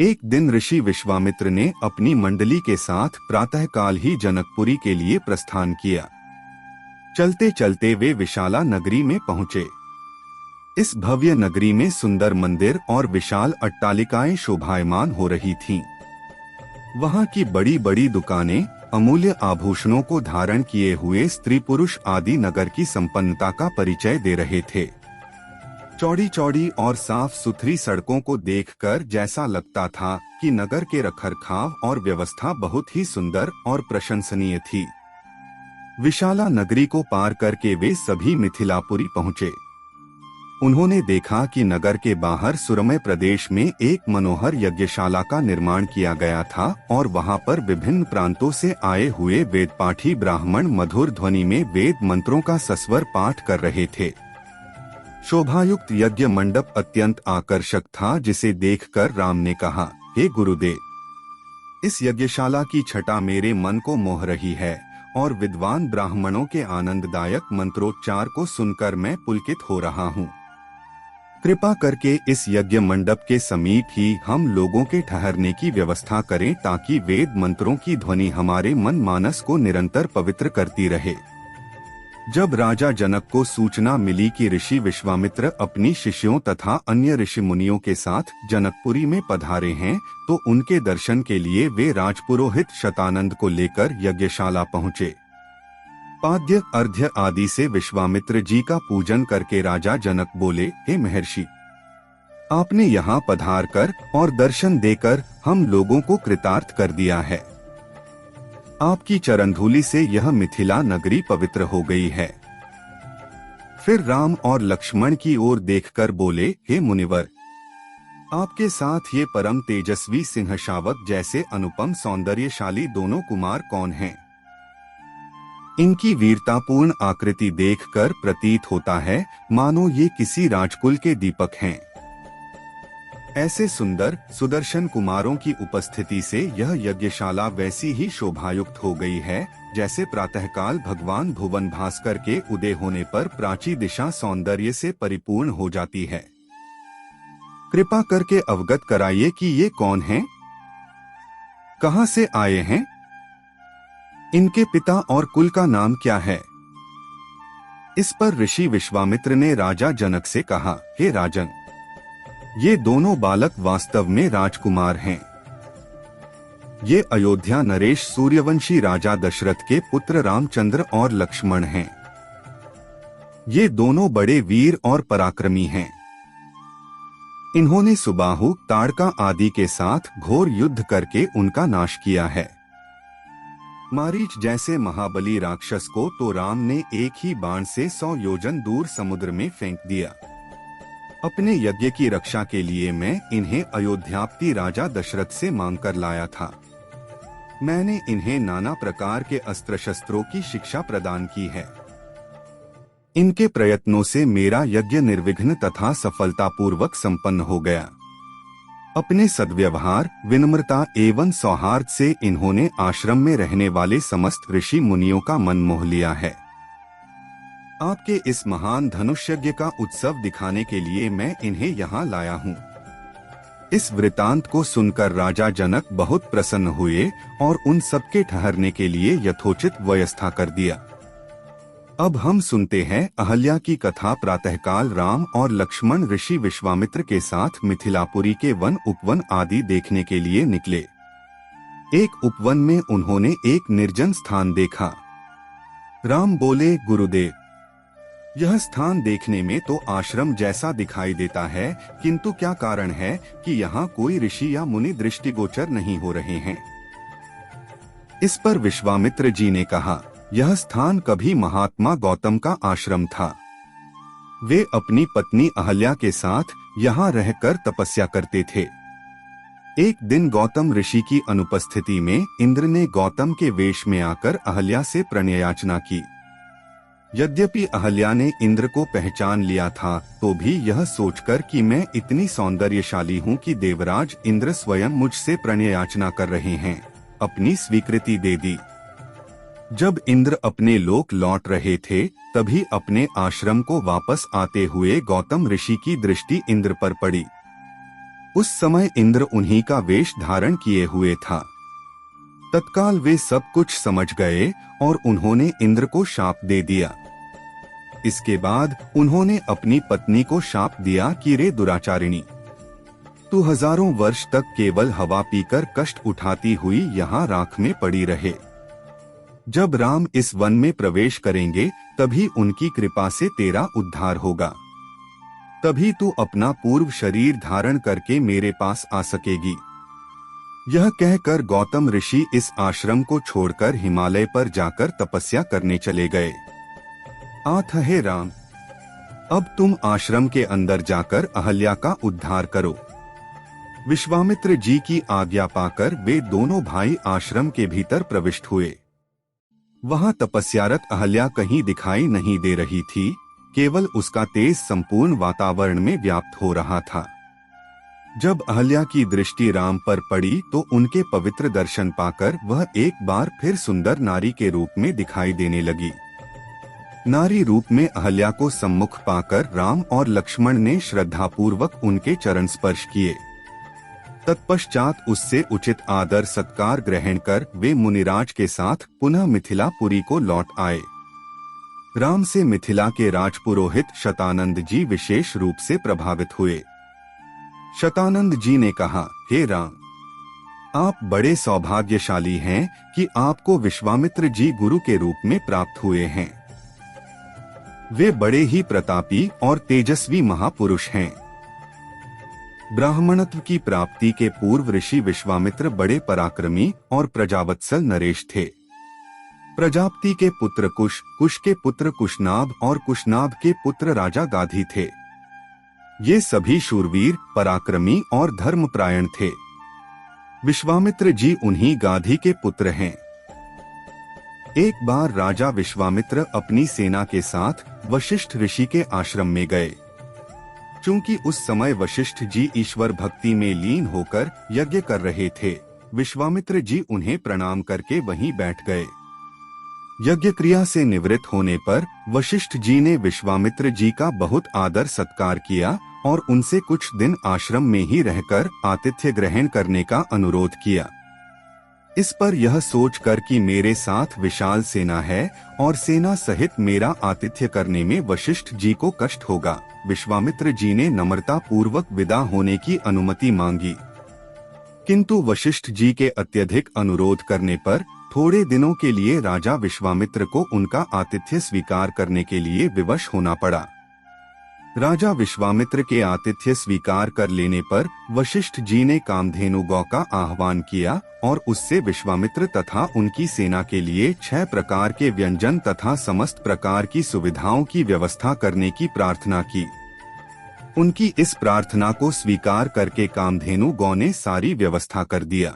एक दिन ऋषि विश्वामित्र ने अपनी मंडली के साथ प्रातःकाल ही जनकपुरी के लिए प्रस्थान किया। चलते चलते वे विशाला नगरी में पहुँचे। इस भव्य नगरी में सुंदर मंदिर और विशाल अट्टालिकाएं शोभायमान हो रही थीं। वहां की बड़ी बड़ी दुकानें अमूल्य आभूषणों को धारण किए हुए स्त्री पुरुष आदि नगर की संपन्नता का परिचय दे रहे थे। चौड़ी चौड़ी और साफ सुथरी सड़कों को देखकर जैसा लगता था कि नगर के रखरखाव और व्यवस्था बहुत ही सुंदर और प्रशंसनीय थी। विशाला नगरी को पार करके वे सभी मिथिलापुरी पहुंचे। उन्होंने देखा कि नगर के बाहर सुरमय प्रदेश में एक मनोहर यज्ञशाला का निर्माण किया गया था और वहां पर विभिन्न प्रांतों से आए हुए वेदपाठी ब्राह्मण मधुर ध्वनि में वेद मंत्रों का सस्वर पाठ कर रहे थे। शोभायुक्त यज्ञ मंडप अत्यंत आकर्षक था, जिसे देखकर राम ने कहा, हे गुरुदेव, इस यज्ञशाला की छटा मेरे मन को मोह रही है और विद्वान ब्राह्मणों के आनंददायक मंत्रोच्चार को सुनकर मैं पुलकित हो रहा हूँ। कृपा करके इस यज्ञ मंडप के समीप ही हम लोगों के ठहरने की व्यवस्था करें ताकि वेद मंत्रों की ध्वनि हमारे मन मानस को निरंतर पवित्र करती रहे। जब राजा जनक को सूचना मिली कि ऋषि विश्वामित्र अपनी शिष्यों तथा अन्य ऋषि मुनियों के साथ जनकपुरी में पधारे हैं, तो उनके दर्शन के लिए वे राजपुरोहित शतानंद को लेकर यज्ञशाला पहुँचे। पाद्य अर्घ्य आदि से विश्वामित्र जी का पूजन करके राजा जनक बोले, हे महर्षि, आपने यहाँ पधार कर और दर्शन देकर हम लोगों को कृतार्थ कर दिया है। आपकी चरणधूलि से यह मिथिला नगरी पवित्र हो गई है। फिर राम और लक्ष्मण की ओर देखकर बोले, हे मुनिवर, आपके साथ ये परम तेजस्वी सिंहशावक जैसे अनुपम सौंदर्यशाली दोनों कुमार कौन हैं? इनकी वीरतापूर्ण आकृति देखकर प्रतीत होता है मानो ये किसी राजकुल के दीपक हैं। ऐसे सुंदर सुदर्शन कुमारों की उपस्थिति से यह यज्ञशाला वैसी ही शोभायुक्त हो गई है जैसे प्रातःकाल भगवान भुवन भास्कर के उदय होने पर प्राची दिशा सौंदर्य से परिपूर्ण हो जाती है। कृपा करके अवगत कराइए कि ये कौन हैं? कहां से आए हैं? इनके पिता और कुल का नाम क्या है? इस पर ऋषि विश्वामित्र ने राजा जनक से कहा, हे राजन, ये दोनों बालक वास्तव में राजकुमार हैं। ये अयोध्या नरेश सूर्यवंशी राजा दशरथ के पुत्र रामचंद्र और लक्ष्मण हैं। ये दोनों बड़े वीर और पराक्रमी हैं। इन्होंने सुबाहु, ताड़का आदि के साथ घोर युद्ध करके उनका नाश किया है। मारीच जैसे महाबली राक्षस को तो राम ने एक ही बाण से 100 योजन दूर समुद्र में फेंक दिया। अपने यज्ञ की रक्षा के लिए मैं इन्हें अयोध्यापति राजा दशरथ से मांगकर लाया था। मैंने इन्हें नाना प्रकार के अस्त्र शस्त्रों की शिक्षा प्रदान की है। इनके प्रयत्नों से मेरा यज्ञ निर्विघ्न तथा सफलतापूर्वक संपन्न हो गया। अपने सद्व्यवहार, विनम्रता एवं सौहार्द से इन्होंने आश्रम में रहने वाले समस्त ऋषि मुनियों का मन मोह लिया है। आपके इस महान धनुष्यज्ञ का उत्सव दिखाने के लिए मैं इन्हें यहाँ लाया हूँ। इस वृतांत को सुनकर राजा जनक बहुत प्रसन्न हुए और उन सबके ठहरने के लिए यथोचित व्यवस्था कर दिया। अब हम सुनते हैं अहल्या की कथा। प्रातःकाल राम और लक्ष्मण ऋषि विश्वामित्र के साथ मिथिलापुरी के वन उपवन आदि देखने के लिए निकले। एक उपवन में उन्होंने एक निर्जन स्थान देखा। राम बोले, गुरुदेव, यह स्थान देखने में तो आश्रम जैसा दिखाई देता है, किंतु क्या कारण है कि यहाँ कोई ऋषि या मुनि दृष्टिगोचर नहीं हो रहे हैं? इस पर विश्वामित्र जी ने कहा, यह स्थान कभी महात्मा गौतम का आश्रम था। वे अपनी पत्नी अहल्या के साथ यहाँ रहकर तपस्या करते थे। एक दिन गौतम ऋषि की अनुपस्थिति में इंद्र ने गौतम के वेश में आकर अहल्या से प्रणयाचना की। यद्यपि अहल्या ने इंद्र को पहचान लिया था, तो भी यह सोचकर कि मैं इतनी सौंदर्यशाली हूँ कि देवराज इंद्र स्वयं मुझसे प्रणयाचना कर रहे हैं, अपनी स्वीकृति दे दी। जब इंद्र अपने लोक लौट रहे थे, तभी अपने आश्रम को वापस आते हुए गौतम ऋषि की दृष्टि इंद्र पर पड़ी। उस समय इंद्र उन्हीं का वेश धारण किए हुए था। तत्काल वे सब कुछ समझ गए और उन्होंने इंद्र को शाप दे दिया। इसके बाद उन्होंने अपनी पत्नी को शाप दिया कि रे दुराचारिणी, तू हजारों वर्ष तक केवल हवा पीकर कष्ट उठाती हुई यहाँ राख में पड़ी रहे। जब राम इस वन में प्रवेश करेंगे तभी उनकी कृपा से तेरा उद्धार होगा, तभी तू अपना पूर्व शरीर धारण करके मेरे पास आ सकेगी। यह कहकर गौतम ऋषि इस आश्रम को छोड़कर हिमालय पर जाकर तपस्या करने चले गए। आथ हे राम, अब तुम आश्रम के अंदर जाकर अहल्या का उद्धार करो। विश्वामित्र जी की आज्ञा पाकर वे दोनों भाई आश्रम के भीतर प्रविष्ट हुए। वहां तपस्यारत अहल्या कहीं दिखाई नहीं दे रही थी, केवल उसका तेज संपूर्ण वातावरण में व्याप्त हो रहा था। जब अहल्या की दृष्टि राम पर पड़ी तो उनके पवित्र दर्शन पाकर वह एक बार फिर सुंदर नारी के रूप में दिखाई देने लगी। नारी रूप में अहल्या को सम्मुख पाकर राम और लक्ष्मण ने श्रद्धापूर्वक उनके चरण स्पर्श किए। तत्पश्चात उससे उचित आदर सत्कार ग्रहण कर वे मुनिराज के साथ पुनः मिथिलापुरी को लौट आए। राम से मिथिला के राजपुरोहित शतानंद जी विशेष रूप से प्रभावित हुए। शतानंद जी ने कहा, हे राम, आप बड़े सौभाग्यशाली हैं कि आपको विश्वामित्र जी गुरु के रूप में प्राप्त हुए हैं। वे बड़े ही प्रतापी और तेजस्वी महापुरुष हैं। ब्राह्मणत्व की प्राप्ति के पूर्व ऋषि विश्वामित्र बड़े पराक्रमी और प्रजावत्सल नरेश थे। प्रजापति के पुत्र कुश, कुश के पुत्र कुशनाभ और कुशनाभ के पुत्र राजा गाधी थे। ये सभी शूरवीर, पराक्रमी और धर्मपरायण थे। विश्वामित्र जी उन्हीं गाधी के पुत्र हैं। एक बार राजा विश्वामित्र अपनी सेना के साथ वशिष्ठ ऋषि के आश्रम में गए। चूंकि उस समय वशिष्ठ जी ईश्वर भक्ति में लीन होकर यज्ञ कर रहे थे, विश्वामित्र जी उन्हें प्रणाम करके वहीं बैठ गए। यज्ञ क्रिया से निवृत्त होने पर वशिष्ठ जी ने विश्वामित्र जी का बहुत आदर सत्कार किया और उनसे कुछ दिन आश्रम में ही रहकर आतिथ्य ग्रहण करने का अनुरोध किया। इस पर यह सोचकर कि मेरे साथ विशाल सेना है और सेना सहित मेरा आतिथ्य करने में वशिष्ठ जी को कष्ट होगा, विश्वामित्र जी ने नम्रता पूर्वक विदा होने की अनुमति मांगी। किंतु वशिष्ठ जी के अत्यधिक अनुरोध करने पर थोड़े दिनों के लिए राजा विश्वामित्र को उनका आतिथ्य स्वीकार करने के लिए विवश होना पड़ा। राजा विश्वामित्र के आतिथ्य स्वीकार कर लेने पर वशिष्ठ जी ने कामधेनु गौ का आह्वान किया और उससे विश्वामित्र तथा उनकी सेना के लिए 6 प्रकार के व्यंजन तथा समस्त प्रकार की सुविधाओं की व्यवस्था करने की प्रार्थना की। उनकी इस प्रार्थना को स्वीकार करके कामधेनु गौ ने सारी व्यवस्था कर दिया।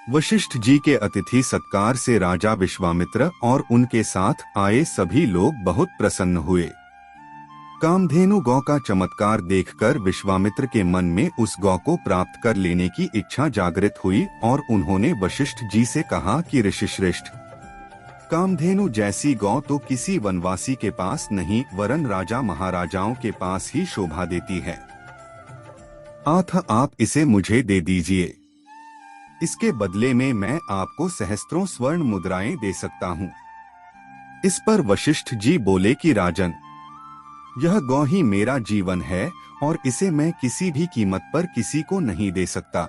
वशिष्ठ जी के अतिथि सत्कार से राजा विश्वामित्र और उनके साथ आए सभी लोग बहुत प्रसन्न हुए। कामधेनु गौ का चमत्कार देखकर विश्वामित्र के मन में उस गौ को प्राप्त कर लेने की इच्छा जागृत हुई और उन्होंने वशिष्ठ जी से कहा कि ऋषिश्रेष्ठ, कामधेनु जैसी गौ तो किसी वनवासी के पास नहीं वरन राजा महाराजाओं के पास ही शोभा देती है। आथ आप इसे मुझे दे दीजिए। इसके बदले में मैं आपको सहस्त्रों स्वर्ण मुद्राएं दे सकता हूँ। इस पर वशिष्ठ जी बोले कि राजन, यह गौ ही मेरा जीवन है और इसे मैं किसी भी कीमत पर किसी को नहीं दे सकता।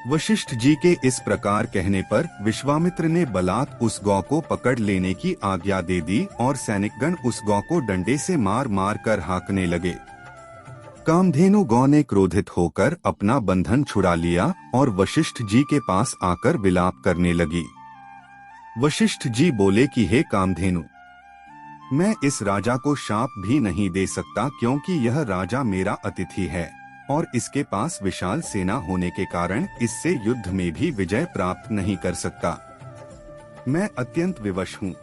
वशिष्ठ जी के इस प्रकार कहने पर विश्वामित्र ने बलात् उस गौ को पकड़ लेने की आज्ञा दे दी और सैनिकगण उस गौ को डंडे से मार मार कर हाँकने लगे। कामधेनु गौ ने क्रोधित होकर अपना बंधन छुड़ा लिया और वशिष्ठ जी के पास आकर विलाप करने लगी। वशिष्ठ जी बोले कि हे कामधेनु, मैं इस राजा को शाप भी नहीं दे सकता क्योंकि यह राजा मेरा अतिथि है और इसके पास विशाल सेना होने के कारण इससे युद्ध में भी विजय प्राप्त नहीं कर सकता। मैं अत्यंत विवश हूँ।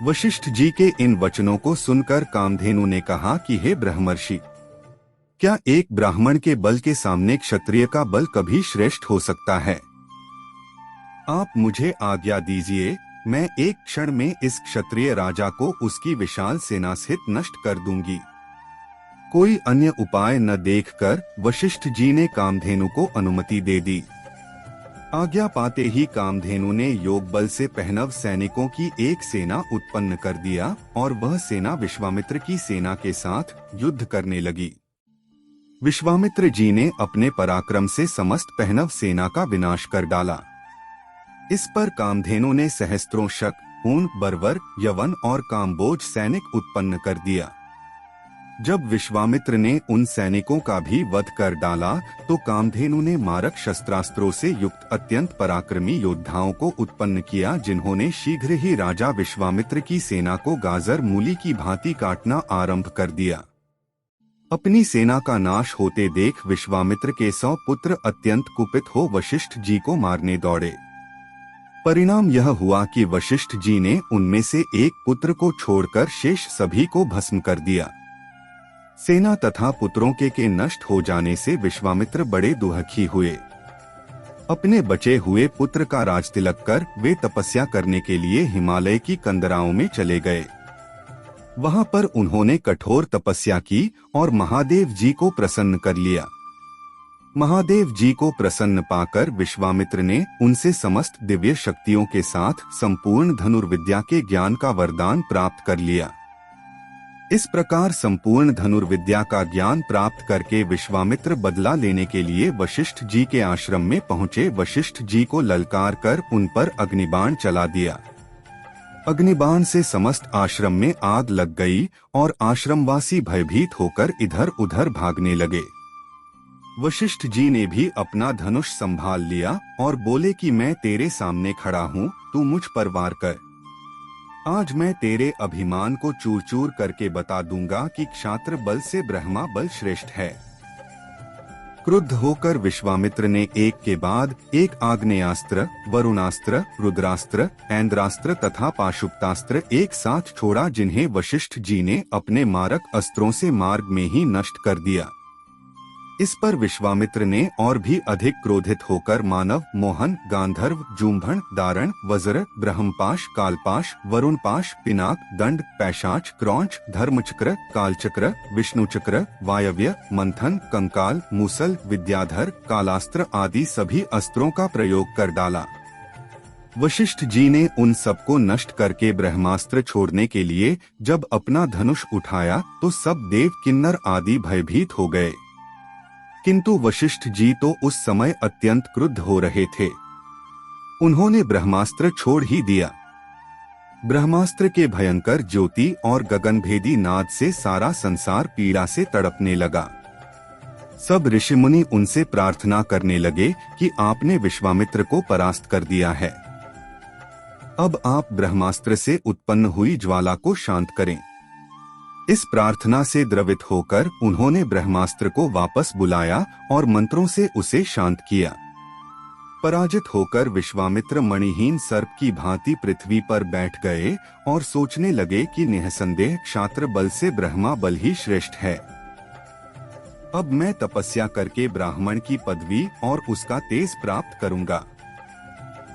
वशिष्ठ जी के इन वचनों को सुनकर कामधेनु ने कहा कि हे ब्रह्मर्षि, क्या एक ब्राह्मण के बल के सामने क्षत्रिय का बल कभी श्रेष्ठ हो सकता है? आप मुझे आज्ञा दीजिए, मैं एक क्षण में इस क्षत्रिय राजा को उसकी विशाल सेना सहित नष्ट कर दूंगी। कोई अन्य उपाय न देखकर वशिष्ठ जी ने कामधेनु को अनुमति दे दी। आज्ञा पाते ही कामधेनु ने योग बल से पहनव सैनिकों की एक सेना उत्पन्न कर दिया और वह सेना विश्वामित्र की सेना के साथ युद्ध करने लगी। विश्वामित्र जी ने अपने पराक्रम से समस्त पहनव सेना का विनाश कर डाला। इस पर कामधेनु ने सहस्त्रों शक, ऊन, बर्वर, यवन और काम्बोज सैनिक उत्पन्न कर दिया। जब विश्वामित्र ने उन सैनिकों का भी वध कर डाला तो कामधेनु ने मारक शस्त्रास्त्रों से युक्त अत्यंत पराक्रमी योद्धाओं को उत्पन्न किया, जिन्होंने शीघ्र ही राजा विश्वामित्र की सेना को गाजर मूली की भांति काटना आरंभ कर दिया। अपनी सेना का नाश होते देख विश्वामित्र के 100 पुत्र अत्यंत कुपित हो वशिष्ठ जी को मारने दौड़े। परिणाम यह हुआ कि वशिष्ठ जी ने उनमें से एक पुत्र को छोड़कर शेष सभी को भस्म कर दिया। सेना तथा पुत्रों के नष्ट हो जाने से विश्वामित्र बड़े दुखी हुए। अपने बचे हुए पुत्र का राजतिलक कर वे तपस्या करने के लिए हिमालय की कंदराओं में चले गए। वहां पर उन्होंने कठोर तपस्या की और महादेव जी को प्रसन्न कर लिया। महादेव जी को प्रसन्न पाकर विश्वामित्र ने उनसे समस्त दिव्य शक्तियों के साथ संपूर्ण धनुर्विद्या के ज्ञान का वरदान प्राप्त कर लिया। इस प्रकार संपूर्ण धनुर्विद्या का ज्ञान प्राप्त करके विश्वामित्र बदला लेने के लिए वशिष्ठ जी के आश्रम में पहुंचे। वशिष्ठ जी को ललकार कर उन पर अग्निबाण चला दिया। अग्निबाण से समस्त आश्रम में आग लग गई और आश्रमवासी भयभीत होकर इधर उधर भागने लगे। वशिष्ठ जी ने भी अपना धनुष संभाल लिया और बोले कि मैं तेरे सामने खड़ा हूँ, तू मुझ पर वार कर। आज मैं तेरे अभिमान को चूर चूर करके बता दूंगा कि क्षात्र बल से ब्रह्मा बल श्रेष्ठ है। क्रुद्ध होकर विश्वामित्र ने एक के बाद एक आग्नेयास्त्र, वरुणास्त्र, रुद्रास्त्र, ऐन्द्रास्त्र तथा पाशुपतास्त्र एक साथ छोड़ा, जिन्हें वशिष्ठ जी ने अपने मारक अस्त्रों से मार्ग में ही नष्ट कर दिया। इस पर विश्वामित्र ने और भी अधिक क्रोधित होकर मानव, मोहन, गांधर्व, जुम्भन, दारण, वज्र, ब्रह्मपाश, कालपाश, वरुणपाश, पिनाक, दंड, पैशाच, क्रौंच, धर्मचक्र, कालचक्र, विष्णुचक्र, वायव्य, मंथन, कंकाल, मूसल, विद्याधर, कालास्त्र आदि सभी अस्त्रों का प्रयोग कर डाला। वशिष्ठ जी ने उन सबको नष्ट करके ब्रह्मास्त्र छोड़ने के लिए जब अपना धनुष उठाया तो सब देव, किन्नर आदि भयभीत हो गए। किंतु वशिष्ठ जी तो उस समय अत्यंत क्रुद्ध हो रहे थे। उन्होंने ब्रह्मास्त्र छोड़ ही दिया। ब्रह्मास्त्र के भयंकर ज्योति और गगनभेदी नाद से सारा संसार पीड़ा से तड़पने लगा। सब ऋषि मुनि उनसे प्रार्थना करने लगे कि आपने विश्वामित्र को परास्त कर दिया है, अब आप ब्रह्मास्त्र से उत्पन्न हुई ज्वाला को शांत करें। इस प्रार्थना से द्रवित होकर उन्होंने ब्रह्मास्त्र को वापस बुलाया और मंत्रों से उसे शांत किया। पराजित होकर विश्वामित्र मणिहीन सर्प की भांति पृथ्वी पर बैठ गए और सोचने लगे कि निःसंदेह क्षात्र बल से ब्रह्मा बल ही श्रेष्ठ है। अब मैं तपस्या करके ब्राह्मण की पदवी और उसका तेज प्राप्त करूंगा।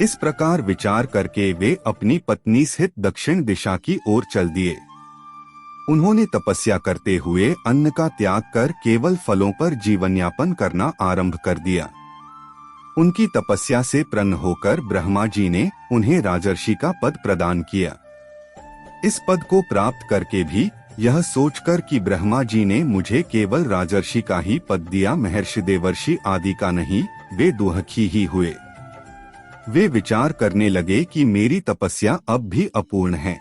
इस प्रकार विचार करके वे अपनी पत्नी सहित दक्षिण दिशा की ओर चल दिए। उन्होंने तपस्या करते हुए अन्न का त्याग कर केवल फलों पर जीवन यापन करना आरंभ कर दिया। उनकी तपस्या से प्रसन्न होकर ब्रह्मा जी ने उन्हें राजर्षि का पद प्रदान किया। इस पद को प्राप्त करके भी यह सोचकर कि ब्रह्मा जी ने मुझे केवल राजर्षि का ही पद दिया, महर्षि देवर्षि आदि का नहीं, वे दुखी ही हुए। वे विचार करने लगे कि मेरी तपस्या अब भी अपूर्ण है,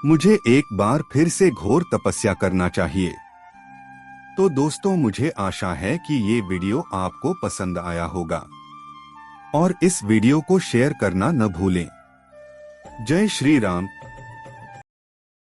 मुझे एक बार फिर से घोर तपस्या करना चाहिए। तो दोस्तों, मुझे आशा है कि ये वीडियो आपको पसंद आया होगा और इस वीडियो को शेयर करना न भूलें। जय श्री राम।